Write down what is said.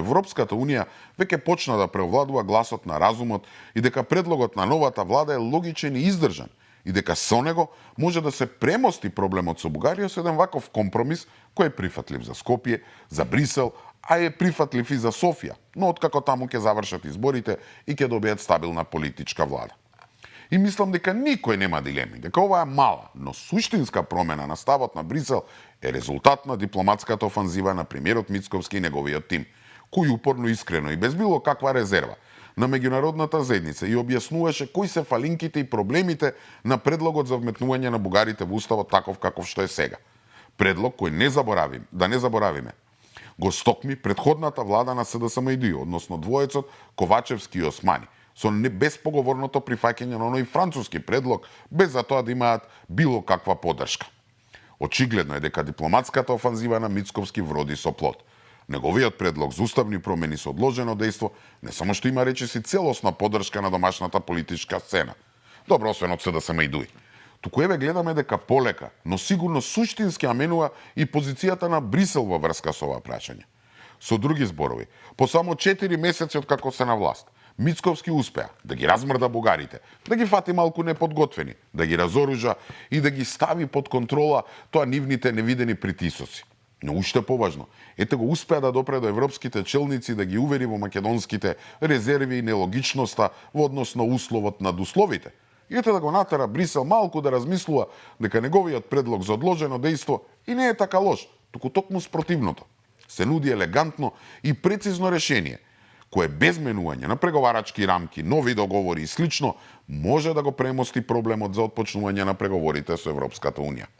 Европската Унија веќе почна да преовладува гласот на разумот и дека предлогот на новата влада е логичен и издржан и дека со него може да се премости проблемот со Бугарија со еден ваков компромис кој е прифатлив за Скопје, за Брисел, а е прифатлив и за Софија, но откако таму ќе завршат изборите и ќе добијат стабилна политичка влада. И мислам дека никој нема дилеми, дека ова е мала, но суштинска промена на ставот на Брисел е резултат на дипломатската офанзива на премиерот Мицковски и неговиот тим, кој упорно, искрено и без било каква резерва на меѓународната заедница и објаснуваше кои се фалинките и проблемите на предлогот за вметнување на бугарите во уставот таков каков што е сега. Предлог кој не заборавиме, го стокми предходната влада на СДСМ-ИД, односно двоецот Ковачевски и Османи, со безпоговорното прифаќање на оној француски предлог, без за тоа да имаат било каква поддршка. Очигледно е дека дипломатската офанзива на Мицковски вроди со плод. Неговиот предлог за уставни промени со одложено дејство не само што има речиси целосна поддршка на домашната политичка сцена, добро освен од СДСМ-ИД, туку еве гледаме дека полека, но сигурно суштински аменува и позицијата на Брисел во врска со ова прашање. Со други зборови, по само 4 месеци од како се на власт, Мицковски успеа да ги размрда бугарите, да ги фати малку неподготвени, да ги разоружа и да ги стави под контрола тоа нивните невидени притисоци. Но уште поважно, ете го успеа да допре до европските челници да ги увери во македонските резерви и нелогичноста во однос на условот над условите. И ете да го натера Брисел малку да размислува дека неговиот предлог за одложено дејство и не е така лош, туку токму спротивното. Се нуди елегантно и прецизно решение, кое без менување на преговарачки рамки, нови договори и слично, може да го премости проблемот за отпочнување на преговорите со Европската Унија.